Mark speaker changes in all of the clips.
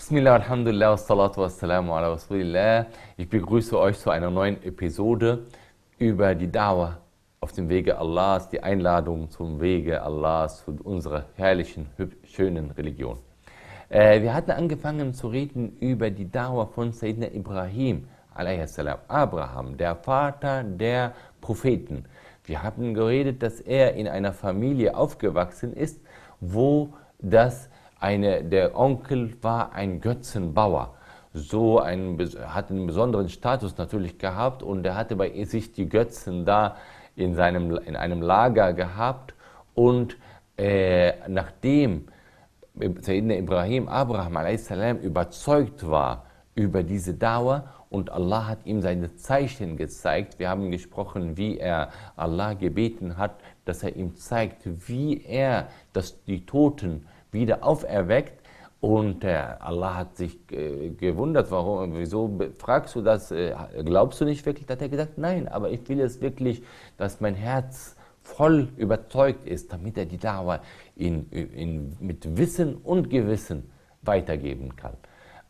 Speaker 1: Bismillah, Alhamdulillah, Wassalatu wassalamu ala Rasulillah. Ich begrüße euch zu einer neuen Episode über die Da3wa auf dem Wege Allahs, die Einladung zum Wege Allahs, zu unserer herrlichen, schönen Religion. Wir hatten angefangen zu reden über die Da3wa von Sayyidina Ibrahim, a.s., Abraham, der Vater der Propheten. Wir hatten geredet, dass er in einer Familie aufgewachsen ist, wo der Onkel war ein Götzenbauer. Hat einen besonderen Status natürlich gehabt und er hatte bei sich die Götzen da in einem Lager gehabt. Und nachdem Sayyidina Ibrahim, Abraham a.s. überzeugt war über diese Da3wa und Allah hat ihm seine Zeichen gezeigt, wir haben gesprochen, wie er Allah gebeten hat, dass er ihm zeigt, wie er die Toten wieder auferweckt, und Allah hat sich gewundert, wieso fragst du das, glaubst du nicht wirklich? Da hat er gesagt, nein, aber ich will es wirklich, dass mein Herz voll überzeugt ist, damit er die Da3wa mit Wissen und Gewissen weitergeben kann.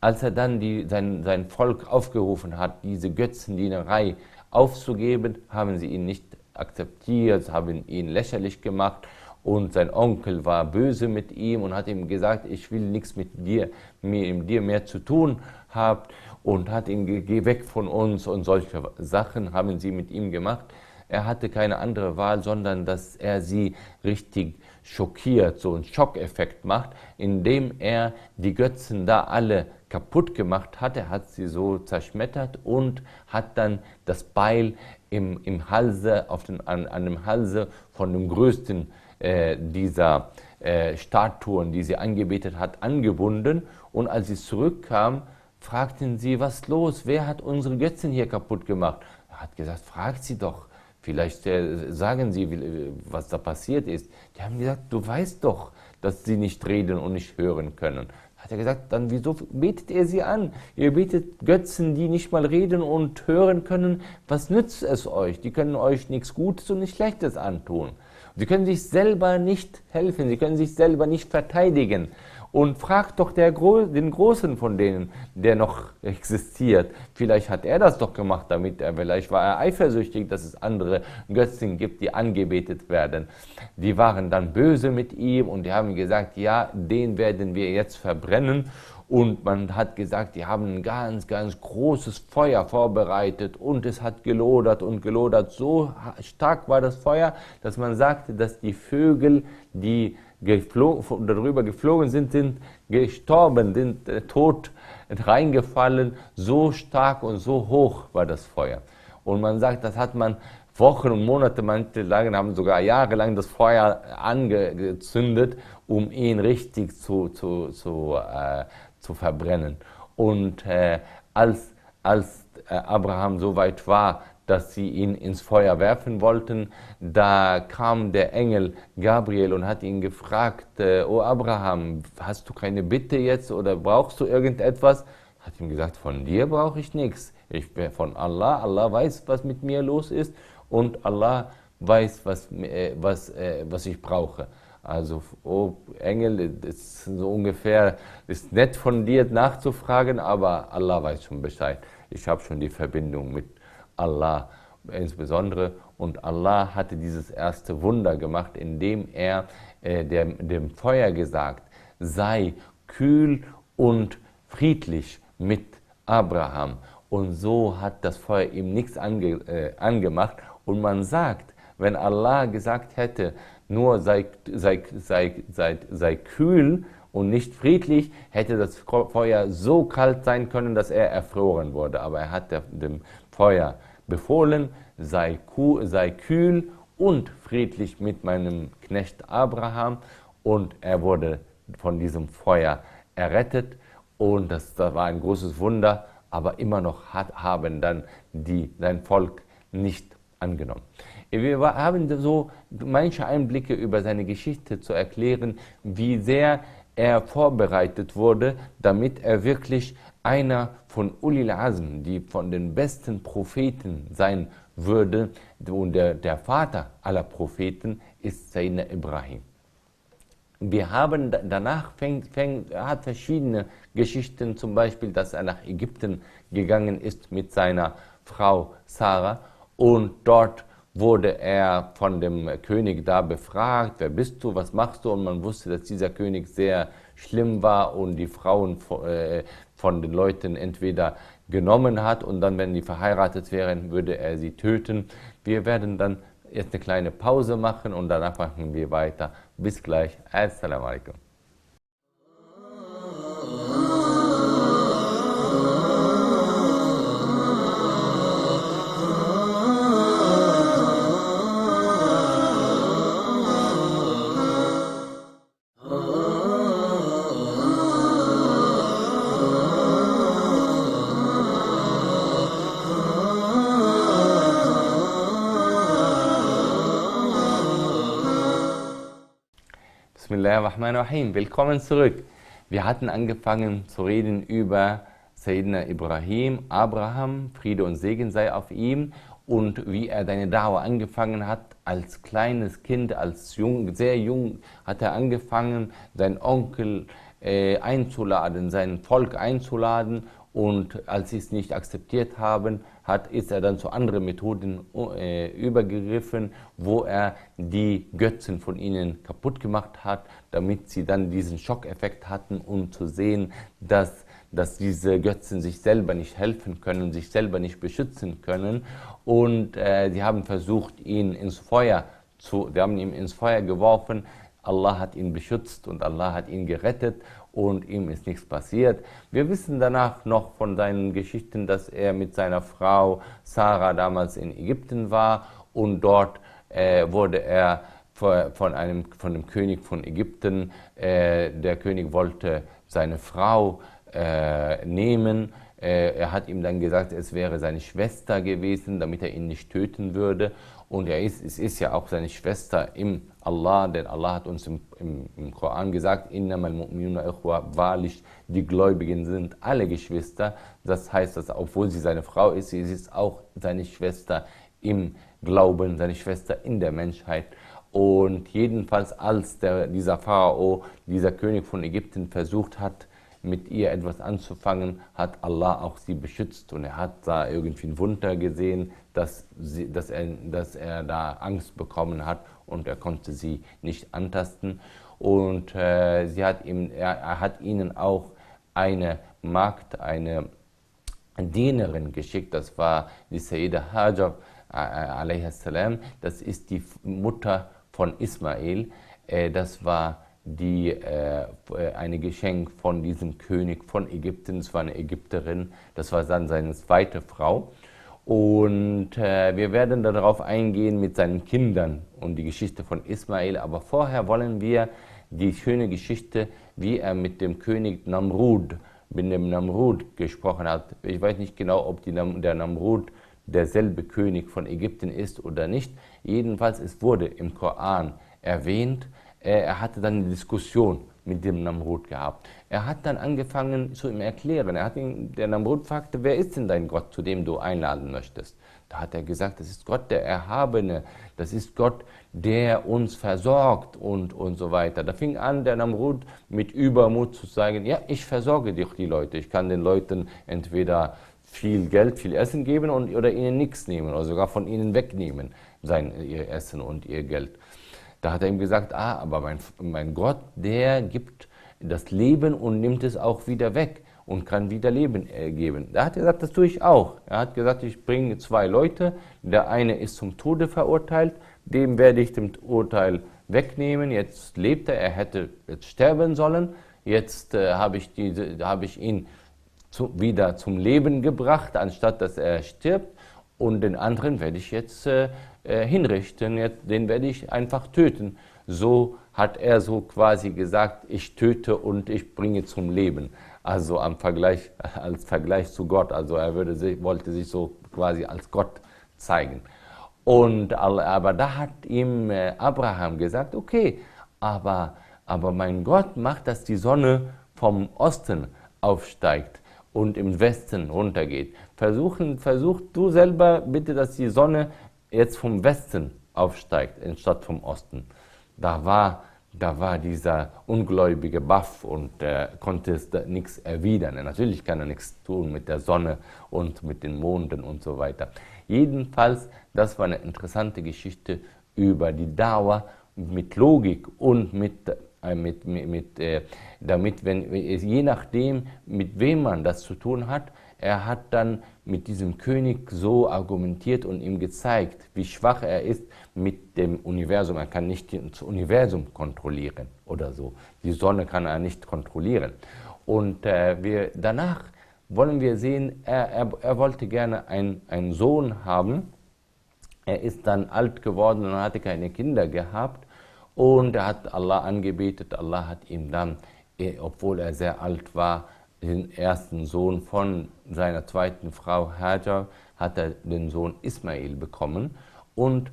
Speaker 1: Als er dann sein Volk aufgerufen hat, diese Götzendienerei aufzugeben, haben sie ihn nicht akzeptiert, haben ihn lächerlich gemacht. Und sein Onkel war böse mit ihm und hat ihm gesagt, ich will nichts mit dir mehr zu tun haben, und hat ihn, geh weg von uns, und solche Sachen haben sie mit ihm gemacht. Er hatte keine andere Wahl, sondern dass er sie richtig schockiert, so einen Schockeffekt macht, indem er die Götzen da alle kaputt gemacht hat. Er hat sie so zerschmettert und hat dann das Beil im Halse, an dem Halse von dem größten dieser Statuen, die sie angebetet hat, angebunden. Und als sie zurückkam, fragten sie, was ist los? Wer hat unsere Götzen hier kaputt gemacht? Er hat gesagt, fragt sie doch. Vielleicht sagen sie, was da passiert ist. Die haben gesagt, du weißt doch, dass sie nicht reden und nicht hören können. Hat er gesagt, dann wieso betet ihr sie an? Ihr betet Götzen, die nicht mal reden und hören können. Was nützt es euch? Die können euch nichts Gutes und nichts Schlechtes antun. Sie können sich selber nicht helfen, sie können sich selber nicht verteidigen. Und fragt doch den Großen von denen, der noch existiert. Vielleicht hat er das doch gemacht, vielleicht war er eifersüchtig, dass es andere Götzen gibt, die angebetet werden. Die waren dann böse mit ihm und die haben gesagt, ja, den werden wir jetzt verbrennen. Und man hat gesagt, die haben ein ganz, ganz großes Feuer vorbereitet und es hat gelodert und gelodert. So stark war das Feuer, dass man sagte, dass die Vögel, die darüber geflogen sind gestorben, sind tot reingefallen. So stark und so hoch war das Feuer. Und man sagt, das hat man Wochen und Monate, manche haben sogar jahrelang das Feuer angezündet, um ihn richtig zu verbrennen. Und als Abraham so weit war, dass sie ihn ins Feuer werfen wollten, da kam der Engel Gabriel und hat ihn gefragt, oh Abraham, hast du keine Bitte jetzt oder brauchst du irgendetwas? Hat ihm gesagt, von dir brauche ich nichts. Ich bin von Allah, Allah weiß, was mit mir los ist, und Allah weiß, was ich brauche. Also, oh Engel, das ist so ungefähr, ist nett von dir nachzufragen, aber Allah weiß schon Bescheid. Ich habe schon die Verbindung mit Allah insbesondere, und Allah hatte dieses erste Wunder gemacht, indem er dem Feuer gesagt, sei kühl und friedlich mit Abraham. Und so hat das Feuer ihm nichts angemacht. Und man sagt, wenn Allah gesagt hätte, nur sei kühl und nicht friedlich, hätte das Feuer so kalt sein können, dass er erfroren wurde. Aber er hat dem Feuer befohlen, sei kühl und friedlich mit meinem Knecht Abraham, und er wurde von diesem Feuer errettet, und das war ein großes Wunder, aber immer noch haben dann sein Volk nicht angenommen. Wir haben so manche Einblicke über seine Geschichte zu erklären, wie sehr er vorbereitet wurde, damit er wirklich einer von Ulil Azm, die von den besten Propheten sein würde. Und der Vater aller Propheten ist Sayyidina Ibrahim. Wir haben danach er hat verschiedene Geschichten, zum Beispiel, dass er nach Ägypten gegangen ist mit seiner Frau Sarah und dort wurde er von dem König da befragt, wer bist du, was machst du? Und man wusste, dass dieser König sehr schlimm war und die Frauen von den Leuten entweder genommen hat und dann, wenn die verheiratet wären, würde er sie töten. Wir werden dann jetzt eine kleine Pause machen und danach machen wir weiter. Bis gleich. Assalamu alaikum. Bismillahirrahmanirrahim. Willkommen zurück. Wir hatten angefangen zu reden über Sayyidina Ibrahim, Abraham, Friede und Segen sei auf ihm und wie er deine Dauer angefangen hat. Als kleines Kind, als sehr jung hat er angefangen, seinen Onkel einzuladen, sein Volk einzuladen und als sie es nicht akzeptiert haben, ist er dann zu anderen Methoden übergegriffen, wo er die Götzen von ihnen kaputt gemacht hat, damit sie dann diesen Schockeffekt hatten, um zu sehen, dass diese Götzen sich selber nicht helfen können, sich selber nicht beschützen können. Und sie haben versucht, sie haben ihn ins Feuer geworfen. Allah hat ihn beschützt und Allah hat ihn gerettet und ihm ist nichts passiert. Wir wissen danach noch von seinen Geschichten, dass er mit seiner Frau Sarah damals in Ägypten war und dort wurde er von dem König von Ägypten, der König wollte seine Frau nehmen. Er hat ihm dann gesagt, es wäre seine Schwester gewesen, damit er ihn nicht töten würde. Und es ist ja auch seine Schwester im Allah, denn Allah hat uns im Koran gesagt, innamal mu'minuna ikhwa, wahrlich, die Gläubigen sind alle Geschwister. Das heißt, dass obwohl sie seine Frau ist, sie ist auch seine Schwester im Glauben, seine Schwester in der Menschheit. Und jedenfalls, als dieser Pharao, dieser König von Ägypten versucht hat, mit ihr etwas anzufangen, hat Allah auch sie beschützt und er hat da irgendwie ein Wunder gesehen, dass er da Angst bekommen hat und er konnte sie nicht antasten. Und er hat ihnen auch eine Magd, eine Dienerin geschickt, das war die Sayyida Hajar a.s. Das ist die Mutter von Ismail, das war ein Geschenk von diesem König von Ägypten, es war eine Ägypterin, das war dann seine zweite Frau. Und wir werden darauf eingehen mit seinen Kindern und die Geschichte von Ismail, aber vorher wollen wir die schöne Geschichte, wie er mit dem König Namrud gesprochen hat. Ich weiß nicht genau, ob der Namrud derselbe König von Ägypten ist oder nicht. Jedenfalls, es wurde im Koran erwähnt. Er hatte dann eine Diskussion mit dem Namrud gehabt. Er hat dann angefangen zu ihm erklären. Der Namrud fragte, wer ist denn dein Gott, zu dem du einladen möchtest? Da hat er gesagt, das ist Gott der Erhabene, das ist Gott, der uns versorgt und so weiter. Da fing an, der Namrud mit Übermut zu sagen, ja, ich versorge dich, die Leute. Ich kann den Leuten entweder viel Geld, viel Essen geben oder ihnen nichts nehmen oder sogar von ihnen wegnehmen, ihr Essen und ihr Geld. Da hat er ihm gesagt, aber mein Gott, der gibt das Leben und nimmt es auch wieder weg und kann wieder Leben geben. Da hat er gesagt, das tue ich auch. Er hat gesagt, ich bringe 2 Leute, der eine ist zum Tode verurteilt, dem werde ich das Urteil wegnehmen, jetzt lebt er hätte jetzt sterben sollen, jetzt habe ich ihn wieder zum Leben gebracht, anstatt dass er stirbt, und den anderen werde ich jetzt hinrichten, den werde ich einfach töten. So hat er so quasi gesagt, ich töte und ich bringe zum Leben. Also als Vergleich zu Gott. Also er wollte sich so quasi als Gott zeigen. Aber da hat ihm Abraham gesagt, okay, aber mein Gott macht, dass die Sonne vom Osten aufsteigt und im Westen runtergeht. Versuch du selber bitte, dass die Sonne jetzt vom Westen aufsteigt, anstatt vom Osten. Da war da war dieser ungläubige baff und konnte nichts erwidern. Natürlich kann er nichts tun mit der Sonne und mit den Monden und so weiter. Jedenfalls, das war eine interessante Geschichte über die Da3wa mit Logik und damit, je nachdem, mit wem man das zu tun hat, er hat dann mit diesem König so argumentiert und ihm gezeigt, wie schwach er ist mit dem Universum. Er kann nicht das Universum kontrollieren oder so. Die Sonne kann er nicht kontrollieren. Und danach wollen wir sehen, er wollte gerne einen Sohn haben. Er ist dann alt geworden und hatte keine Kinder gehabt. Und er hat Allah angebetet. Allah hat ihm dann, obwohl er sehr alt war, den ersten Sohn von seiner zweiten Frau Hajar, hat er den Sohn Ismail bekommen. Und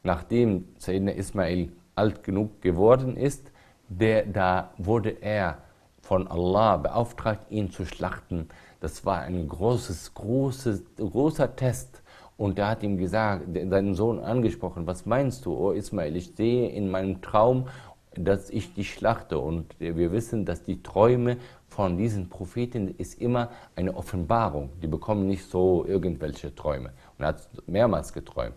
Speaker 1: nachdem Sayyidina Ismail alt genug geworden ist, da wurde er von Allah beauftragt, ihn zu schlachten. Das war ein großer Test. Und er hat ihm gesagt, seinen Sohn angesprochen: Was meinst du, oh Ismail? Ich sehe in meinem Traum, dass ich dich schlachte. Und wir wissen, dass die Träume von diesen Propheten ist immer eine Offenbarung. Die bekommen nicht so irgendwelche Träume. Und er hat mehrmals geträumt.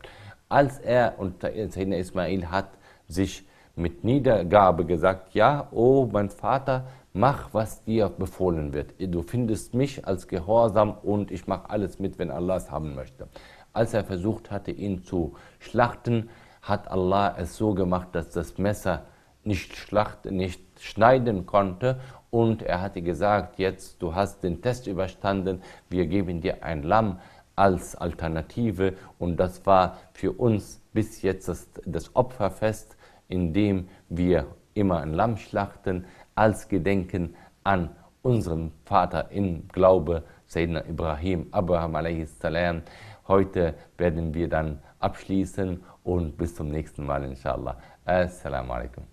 Speaker 1: Und Sayyidina Ismail hat sich mit Niedergabe gesagt: Ja, oh mein Vater, mach, was dir befohlen wird. Du findest mich als Gehorsam und ich mache alles mit, wenn Allah es haben möchte. Als er versucht hatte, ihn zu schlachten, hat Allah es so gemacht, dass das Messer nicht schneiden konnte. Und er hatte gesagt: Jetzt, du hast den Test überstanden, wir geben dir ein Lamm als Alternative. Und das war für uns bis jetzt das Opferfest, in dem wir immer ein Lamm schlachten, als Gedenken an unseren Vater im Glaube, Sayyidina Abraham a.s. Heute werden wir dann abschließen und bis zum nächsten Mal, inshallah. Assalamu alaikum.